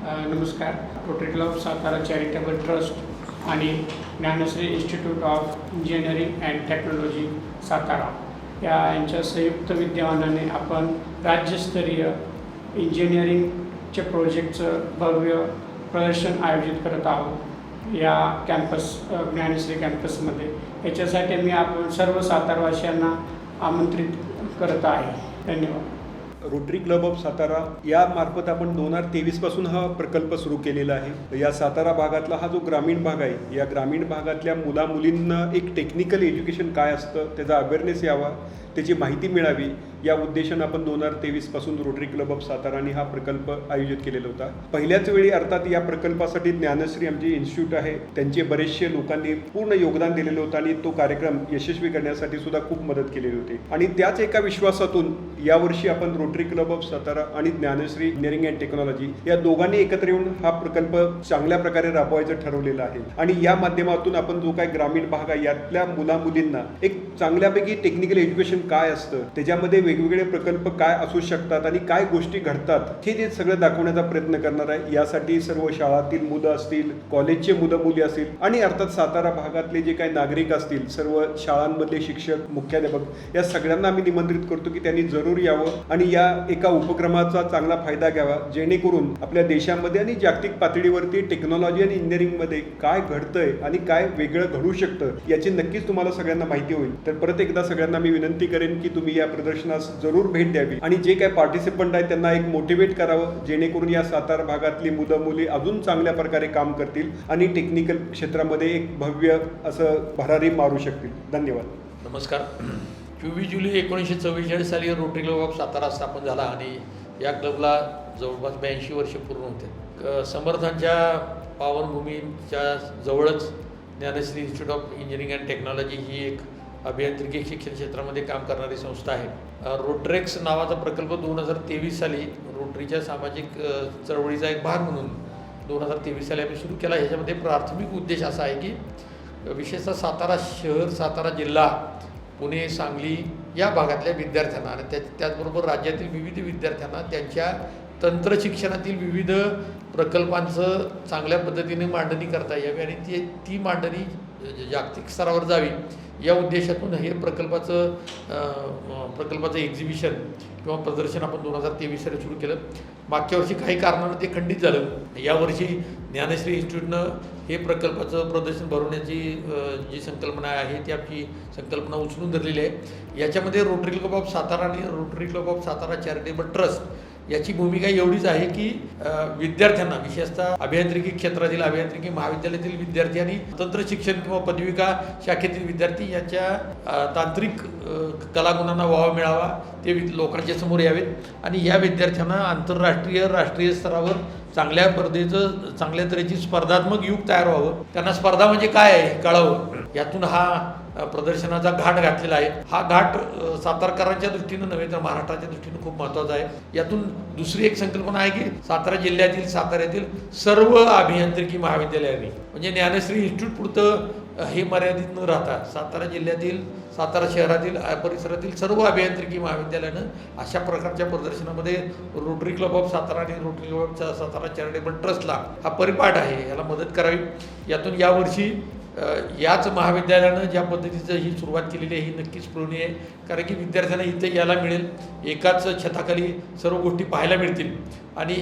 नमस्कार. Rotary club Satara charitable trust आणि Dnyanshree institute of engineering and technology Satara यांच्या संयुक्त विद्यमानाने आपण राज्यस्तरीय इंजिनिअरिंगचे प्रोजेक्टचं भव्य प्रदर्शन आयोजित करत आहोत या कॅम्पस ज्ञानश्री कॅम्पसमध्ये. याच्यासाठी मी आपण सर्व सातारवासियांना आमंत्रित करत आहे. धन्यवाद. रोटरी क्लब ऑफ सातारा यामार्फत आपण 2023 पासून हा प्रकल्प सुरू केलेला आहे. या सातारा भागातला हा जो ग्रामीण भाग आहे, या ग्रामीण भागातल्या मुलामुलींना एक टेक्निकल एज्युकेशन काय असतं त्याचा अवेअरनेस यावा, त्याची माहिती मिळावी या उद्देशानं आपण 2023 पासून रोटरी क्लब ऑफ साताराने हा प्रकल्प आयोजित केलेला होता. पहिल्याच वेळी अर्थात या प्रकल्पासाठी ज्ञानश्री आमचे इन्स्टिट्यूट आहे त्यांचे बरेचसे लोकांनी पूर्ण योगदान दिलेलं होतं आणि तो कार्यक्रम यशस्वी करण्यासाठी सुद्धा खूप मदत केलेली होती. आणि त्याच एका विश्वासातून यावर्षी आपण रोटरी क्लब ऑफ सातारा आणि ज्ञानश्री इंजिनिअरिंग अँड टेक्नॉलॉजी या दोघांनी एकत्र येऊन हा प्रकल्प चांगल्या प्रकारे राबवायचं ठरवलेलं आहे. आणि या माध्यमातून आपण जो काय ग्रामीण भाग आहे यातल्या मुलामुलींना एक चांगल्यापैकी टेक्निकल एज्युकेशन काय असतं, त्याच्यामध्ये वेगवेगळे प्रकल्प काय असू शकतात आणि काय गोष्टी घडतात हे जे सगळं दाखवण्याचा प्रयत्न करणार आहे. यासाठी सर्व शाळातील मुलं असतील, कॉलेजचे मुलं मुली असतील आणि अर्थात सातारा भागातले जे काही नागरिक असतील, सर्व शाळांमधले शिक्षक, मुख्याध्यापक या सगळ्यांना आम्ही निमंत्रित करतो की त्यांनी जरूर यावं आणि या एका उपक्रमाचा चांगला फायदा घ्यावा, जेणेकरून आपल्या देशामध्ये आणि जागतिक पातळीवरती टेक्नॉलॉजी आणि इंजिनिअरिंगमध्ये काय घडतंय आणि काय वेगळं घडू शकतं याची नक्कीच तुम्हाला सगळ्यांना माहिती होईल. तर परत एकदा सगळ्यांना मी विनंती करेन की तुम्ही या प्रदर्शनास जरूर भेट द्यावी आणि जे काही पार्टिसिपंट आहेत त्यांना एक मोटिवेट करावं, जेणेकरून या सातारा भागातली मुलं मुली अजून चांगल्या प्रकारे काम करतील आणि टेक्निकल क्षेत्रामध्ये एक भव्य असं भरारी मारू शकतील. धन्यवाद. नमस्कार. 24 जुलै 1944 साली रोटरी क्लब ऑफ सातारा स्थापन झाला आणि या क्लबला जवळपास 82 वर्ष पूर्ण होते. समर्थांच्या पावनभूमीच्या जवळच Dnyanshree institute of engineering and technology ही एक अभियांत्रिकी शिक्षण क्षेत्रामध्ये काम करणारी संस्था आहे. रोटरेक्स नावाचा प्रकल्प 2023 साली रोटरीच्या सामाजिक चळवळीचा एक भाग म्हणून 2023 साली आम्ही सुरू केला. ह्याच्यामध्ये प्राथमिक उद्देश असा आहे की विशेषतः सातारा शहर, सातारा जिल्हा, पुणे, सांगली या भागातल्या विद्यार्थ्यांना आणि त्याचबरोबर राज्यातील विविध विद्यार्थ्यांना त्यांच्या तंत्रशिक्षणातील विविध प्रकल्पांचं चांगल्या पद्धतीने मांडणी करता यावी आणि ती मांडणी जागतिक स्तरावर जावी या उद्देशातून हे प्रकल्पाचं एक्झिबिशन किंवा प्रदर्शन आपण 2023 साली सुरू केलं. मागच्या वर्षी काही कारणानं ते खंडित झालं. यावर्षी ज्ञानश्री इन्स्टिट्यूटनं हे प्रकल्पाचं प्रदर्शन भरवण्याची जी संकल्पना आहे ती आपली संकल्पना उचलून धरलेली आहे. याच्यामध्ये रोटरी क्लब ऑफ सातारा आणि Rotary club of Satara charitable trust याची भूमिका एवढीच आहे की विद्यार्थ्यांना, विशेषतः अभियांत्रिकी क्षेत्रातील अभियांत्रिकी महाविद्यालयातील विद्यार्थी आणि तंत्रशिक्षण किंवा पदविका शाखेतील विद्यार्थी यांच्या तांत्रिक कलागुणांना वाव मिळावा, ते लोकांच्या समोर यावेत आणि या विद्यार्थ्यांना आंतरराष्ट्रीय, राष्ट्रीय स्तरावर चांगल्या तऱ्हेची स्पर्धात्मक युग तयार व्हावं, त्यांना स्पर्धा म्हणजे काय आहे कळावं, यातून हा प्रदर्शनाचा घाट घातलेला आहे. हा घाट सातारकरांच्या दृष्टीनं नव्हे तर महाराष्ट्राच्या दृष्टीनं खूप महत्त्वाचा आहे. यातून दुसरी एक संकल्पना आहे की सातारा जिल्ह्यातील, साताऱ्यातील सर्व अभियांत्रिकी महाविद्यालयांनी म्हणजे ज्ञानश्री इन्स्टिट्यूट पुरतं हे मर्यादित न राहता सातारा जिल्ह्यातील, सातारा शहरातील परिसरातील सर्व अभियांत्रिकी महाविद्यालयानं अशा प्रकारच्या प्रदर्शनामध्ये रोटरी क्लब ऑफ सातारा आणि Rotary club of Satara charitable ट्रस्टला हा परिपाठ आहे, याला मदत करावी. यातून यावर्षी याच महाविद्यालयानं ज्या पद्धतीचं ही सुरुवात केलेली आहे ही नक्कीच स्पृहणीय आहे. कारण की विद्यार्थ्यांना इथे यायला मिळेल, एकाच छताखाली सर्व गोष्टी पाहायला मिळतील आणि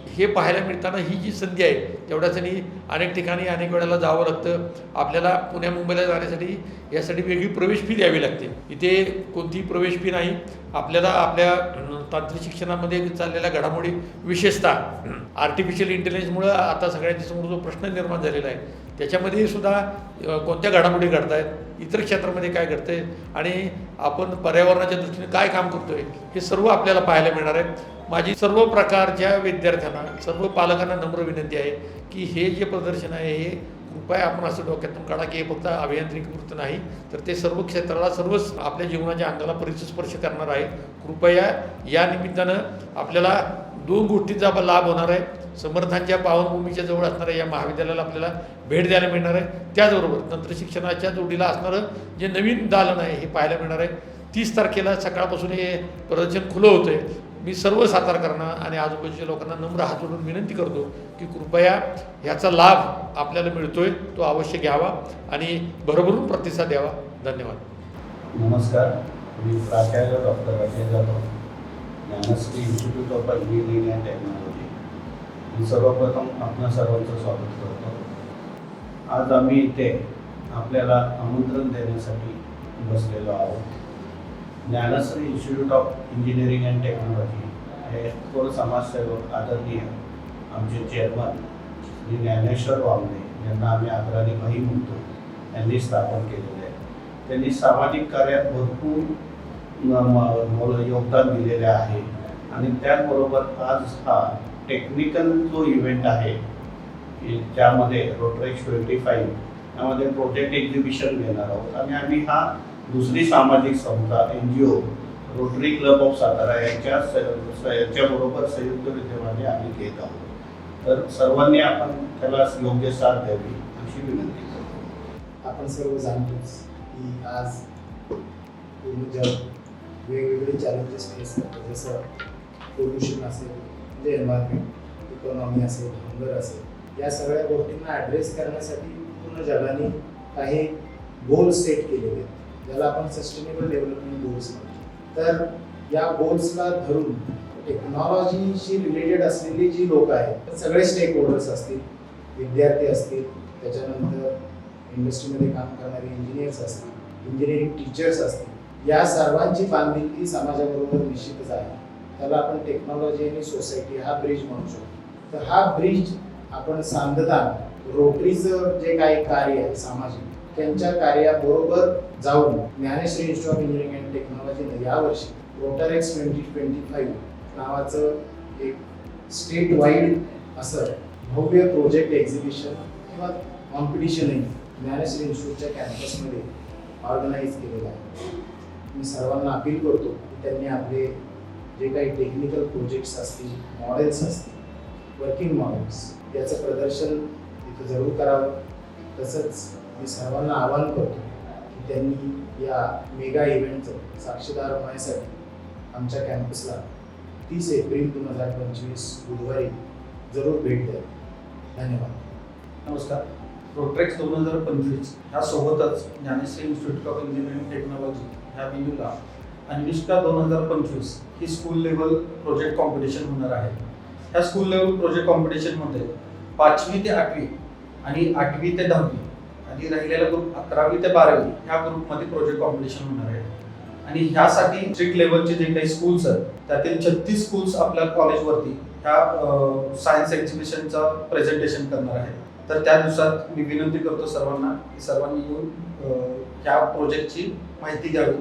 हे पाहायला मिळताना ही जी संधी आहे तेवढ्यासाठी अनेक ठिकाणी अनेक वेळेला जावं लागतं. आपल्याला पुण्या मुंबईला जाण्यासाठी यासाठी वेगळी प्रवेश फी द्यावी लागते. इथे कोणतीही प्रवेश फी नाही. आपल्याला आपल्या तांत्रिक शिक्षणामध्ये चाललेल्या घडामोडी, विशेषतः आर्टिफिशियल इंटेलिजन्समुळं आता सगळ्यांच्या समोर जो प्रश्न निर्माण झालेला आहे त्याच्यामध्ये सुद्धा कोणत्या घडामोडी घडत आहेत, इतर क्षेत्रामध्ये काय घडतं आहे आणि आपण पर्यावरणाच्या दृष्टीने काय काम करतो आहे हे सर्व आपल्याला पाहायला मिळणार आहे. माझी सर्व प्रकारच्या विद्यार्थ्यांना, सर्व पालकांना नम्र विनंती आहे की हे जे प्रदर्शन आहे हे कृपया आपण असं डोक्यातून काढा की हे फक्त अभियांत्रिकीपुरतं नाही तर ते सर्व क्षेत्राला, सर्वच आपल्या जीवनाच्या अंगाला परिस्पर्श करणार आहे. कृपया या निमित्तानं आपल्याला 2 गोष्टींचा लाभ होणार आहे. समर्थांच्या पावनभूमीच्या जवळ असणाऱ्या या महाविद्यालयाला आपल्याला भेट द्यायला मिळणार आहे. त्याचबरोबर तंत्रशिक्षणाच्या जोडीला असणारं जे नवीन दालन आहे हे पाहायला मिळणार आहे. 30 तारखेला सकाळपासून हे प्रदर्शन खुलं होतं आहे. मी सर्व सातारकरांना आणि आजूबाजूच्या लोकांना नम्र हात जोडून विनंती करतो की कृपया ह्याचा लाभ आपल्याला मिळतोय तो अवश्य घ्यावा आणि भरभरून प्रतिसाद द्यावा. धन्यवाद. नमस्कार, मी प्राचार्य doctor Ajay Jadhav, Dnyanshree institute of engineering and technology. मी सर्वप्रथम आपणा सर्वांचं स्वागत करतो. आज आम्ही इथे आपल्याला आमंत्रण देण्यासाठी बसलेलो आहोत. Dnyanshree institute of engineering and technology हे थोर समाजसेवक आदरणीय आमचे चेअरमन श्री ज्ञानेश्वर वामने यांना आम्ही आदराने भाई म्हणतो, यांनी स्थापन केलेले आहे. त्यांनी सामाजिक कार्यात भरपूर योगदान दिलेले आहे आणि त्याचबरोबर आज हा टेक्निकल जो इव्हेंट आहे ज्यामध्ये रोटरेक्स 25 यामध्ये प्रोजेक्ट एक्झिबिशन घेणार आहोत आणि आम्ही हा दुसरी सामाजिक संस्था NGO Rotary club of Satara याच्याबरोबर संयुक्त विद्यमाने आम्ही घेत आहोत. तर सर्वांनी आपण त्याला योग्य साथ द्यावी अशी विनंती करतो. आपण सर्व जाणतोच की आज पूर्ण जग वेगवेगळे चॅलेंजेस फेस करतात, जसं पोल्युशन असेल, म्हणजे एन्व्हायरमेंट, इकॉनॉमी असेल, हंगर असेल, या सगळ्या गोष्टींना ॲड्रेस करण्यासाठी पूर्ण जगाने काही गोल्स सेट केलेले आहेत, ज्याला आपण सस्टेनेबल डेव्हलपमेंट गोल्स म्हणतो. तर या गोल्सला धरून टेक्नॉलॉजीशी रिलेटेड असलेली जी लोक आहेत, सगळे स्टेक होल्डर्स असतील, विद्यार्थी असतील, त्याच्यानंतर इंडस्ट्रीमध्ये काम करणारे इंजिनियर्स असतील, इंजिनिअरिंग टीचर्स असतील, या सर्वांची बांधिलकी समाजाबरोबर निश्चितच आहे. त्याला आपण टेक्नॉलॉजी आणि सोसायटी हा ब्रिज म्हणू शकतो. तर हा ब्रिज आपण सांधताना रोटरीचं जे काही कार्य आहे सामाजिक, त्यांच्या कार्याबरोबर जाऊन ज्ञानेश्री इन्स्टिट्यूट ऑफ इंजिनिअरिंग अँड टेक्नॉलॉजीने यावर्षी रोटरेक्स 2025 नावाचं एक स्टेट वाईड असं भव्य प्रोजेक्ट एक्झिबिशन किंवा कॉम्पिटिशनही ज्ञानेश्री इन्स्टिट्यूटच्या कॅम्पसमध्ये ऑर्गनाईज केलेलं आहे. मी सर्वांना अपील करतो की त्यांनी आपले जे काही टेक्निकल प्रोजेक्ट्स असतील, मॉडेल्स असतील, वर्किंग मॉडेल्स, याचं प्रदर्शन इथं जरूर करावं. तसंच मी सर्वांना आवाहन करतो की त्यांनी या मेगा इव्हेंटचं साक्षीदार होण्यासाठी आमच्या कॅम्पसला 30 एप्रिल 2025 बुधवारी जरूर भेट द्या. धन्यवाद. नमस्कार. रोटरेक्स 2025 ह्यासोबतच ज्ञानेश्री इन्स्टिट्यूट ऑफ इंजिनिअरिंग टेक्नॉलॉजी ह्या बिंदूला अन्विष्का 2025 ही स्कूल लेवल प्रोजेक्ट कॉम्पिटिशन होणार आहे. ह्या स्कूल लेवल प्रोजेक्ट कॉम्पिटिशनमध्ये 5वी ते 8वी आणि 8वी ते 10वी आणि राहिलेला ग्रुप 11वी ते 12वी ह्या ग्रुपमध्ये प्रोजेक्ट कॉम्पिटिशन होणार आहे. आणि ह्यासाठी डिस्ट्रिक्ट लेवलचे जे काही स्कूल्स आहेत त्यातील 36 स्कूल्स आपल्या कॉलेजवरती ह्या सायन्स एक्झिबिशनचं प्रेझेंटेशन करणार आहेत. तर त्या दिवसात मी विनंती करतो सर्वांना की सर्वांनी येऊन ह्या प्रोजेक्टची माहिती घ्यावी